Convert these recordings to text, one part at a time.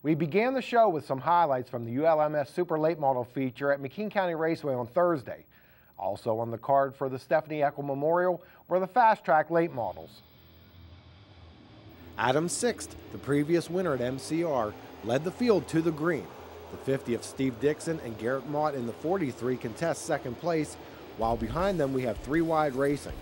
We began the show with some highlights from the ULMS Super Late Model feature at McKean County Raceway on Thursday. Also on the card for the Stephanie Eckel Memorial were the Fast Track Late Models. Adam Sixt, the previous winner at MCR, led the field to the green. The 50 of Steve Dixon and Garrett Mott in the 43 contest second place, while behind them we have 3 wide racing.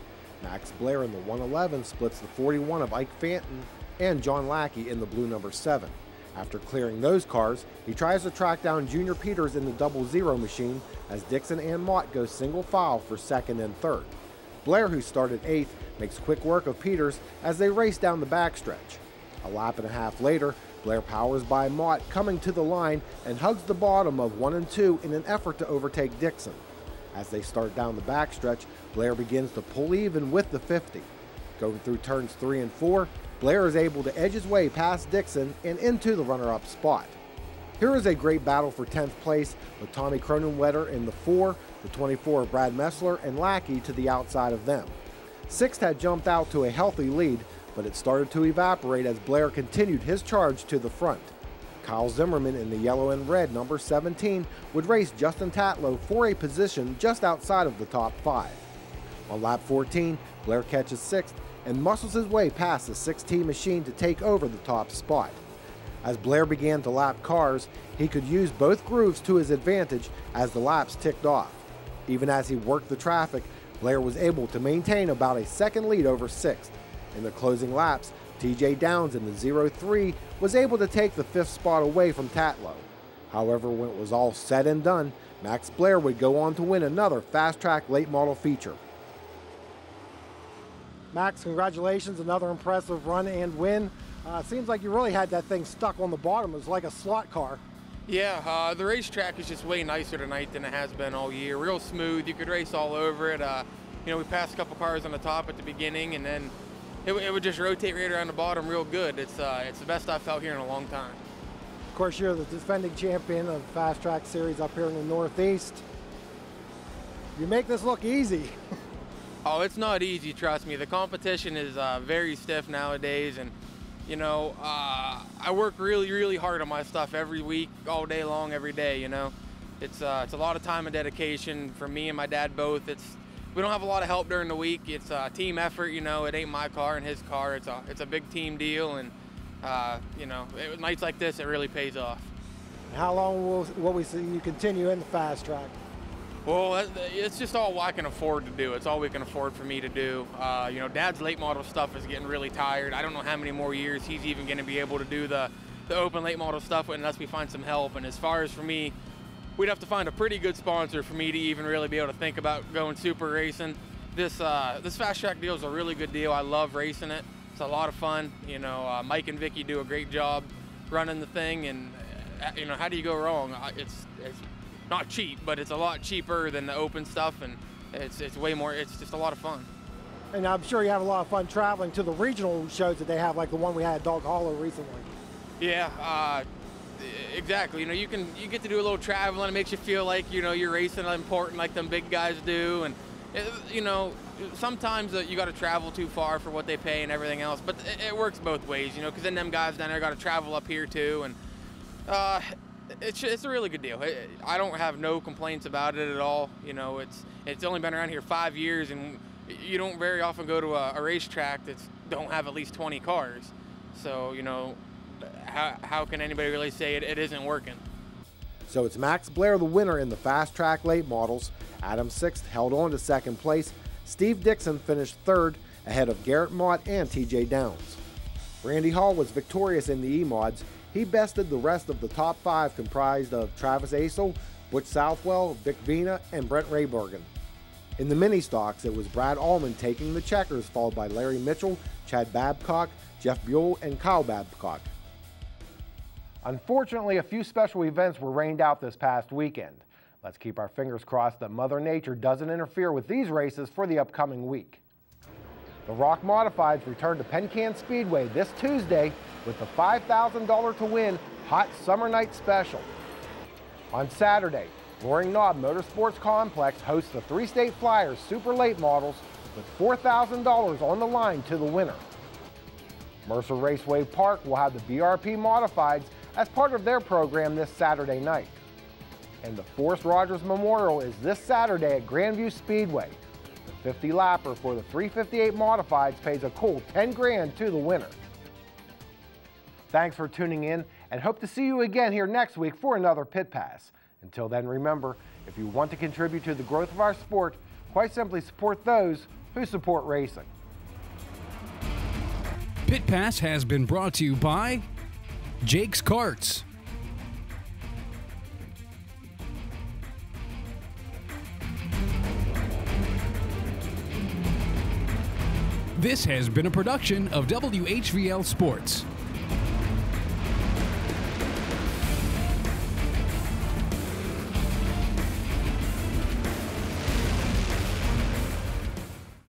Max Blair in the 111 splits the 41 of Ike Fanton and John Lackey in the blue number 7. After clearing those cars, he tries to track down Junior Peters in the 00 machine as Dixon and Mott go single file for second and third. Blair, who started 8th, makes quick work of Peters as they race down the backstretch. A lap and a half later, Blair powers by Mott, coming to the line and hugs the bottom of 1 and 2 in an effort to overtake Dixon. As they start down the backstretch, Blair begins to pull even with the 50. Going through turns 3 and 4, Blair is able to edge his way past Dixon and into the runner-up spot. Here is a great battle for 10th place with Tommy Cronenwetter in the 4, the 24 of Brad Messler and Lackey to the outside of them. Sixth had jumped out to a healthy lead, but it started to evaporate as Blair continued his charge to the front. Kyle Zimmerman in the yellow and red number 17 would race Justin Tatlow for a position just outside of the top 5. On lap 14, Blair catches 6th and muscles his way past the 6T machine to take over the top spot. As Blair began to lap cars, he could use both grooves to his advantage as the laps ticked off. Even as he worked the traffic, Blair was able to maintain about a second lead over 6th. In the closing laps, TJ Downs in the 03 was able to take the 5th spot away from Tatlow. However, when it was all said and done, Max Blair would go on to win another Fast Track Late Model feature. Max, congratulations, another impressive run and win. Seems like you really had that thing stuck on the bottom. It was like a slot car. Yeah, the racetrack is just way nicer tonight than it has been all year. Real smooth, you could race all over it. You know, we passed a couple cars on the top at the beginning, and then it would just rotate right around the bottom real good. It's the best I've felt here in a long time. Of course, you're the defending champion of the Fast Track Series up here in the Northeast. You make this look easy. Oh, it's not easy, trust me. The competition is very stiff nowadays, and you know, I work really, really hard on my stuff every week, all day long, every day. You know, it's a lot of time and dedication for me and my dad both. We don't have a lot of help during the week. It's a team effort. You know, it ain't my car and his car. It's a big team deal, and you know, nights like this, it really pays off. How long will we see you continue in the Fast Track? Well, it's just all I can afford to do. It's all we can afford for me to do. You know, Dad's late model stuff is getting really tired. I don't know how many more years he's even going to be able to do the open late model stuff unless we find some help. And as far as for me, we'd have to find a pretty good sponsor for me to even really be able to think about going super racing. This Fast Track deal is a really good deal. I love racing it. It's a lot of fun. You know, Mike and Vicky do a great job running the thing, and you know, how do you go wrong? It's not cheap, but it's a lot cheaper than the open stuff, and it's way more, it's just a lot of fun. And I'm sure you have a lot of fun traveling to the regional shows that they have, like the one we had at Dog Hollow recently. Yeah, exactly. You know, you get to do a little traveling. It makes you feel like, you know, you're racing important like them big guys do, and you know, sometimes you got to travel too far for what they pay and everything else, but it works both ways, you know, because then them guys down there got to travel up here too, and it's a really good deal. I don't have no complaints about it at all. You know, it's only been around here 5 years, and you don't very often go to a racetrack that don't have at least 20 cars. So, you know, how can anybody really say it isn't working? So it's Max Blair the winner in the Fast Track Late Models. Adam Sixt held on to second place. Steve Dixon finished third ahead of Garrett Mott and TJ Downs. Randy Hall was victorious in the E-Mods. He bested the rest of the top 5 comprised of Travis Asel, Butch Southwell, Vic Vina, and Brent Raybergen. In the mini stocks, it was Brad Allman taking the checkers, followed by Larry Mitchell, Chad Babcock, Jeff Buell, and Kyle Babcock. Unfortunately, a few special events were rained out this past weekend. Let's keep our fingers crossed that Mother Nature doesn't interfere with these races for the upcoming week. The Rock Modifieds return to Penn-Can Speedway this Tuesday with the $5,000 to win Hot Summer Night Special. On Saturday, Loring Knob Motorsports Complex hosts the 3-State Flyers Super Late Models with $4,000 on the line to the winner. Mercer Raceway Park will have the BRP Modifieds as part of their program this Saturday night. And the Forrest Rogers Memorial is this Saturday at Grandview Speedway. The 50-lapper for the 358 Modifieds pays a cool $10 grand to the winner. Thanks for tuning in, and hope to see you again here next week for another Pit Pass. Until then, remember, if you want to contribute to the growth of our sport, quite simply support those who support racing. Pit Pass has been brought to you by Jake's Karts, This has been a production of WHVL Sports.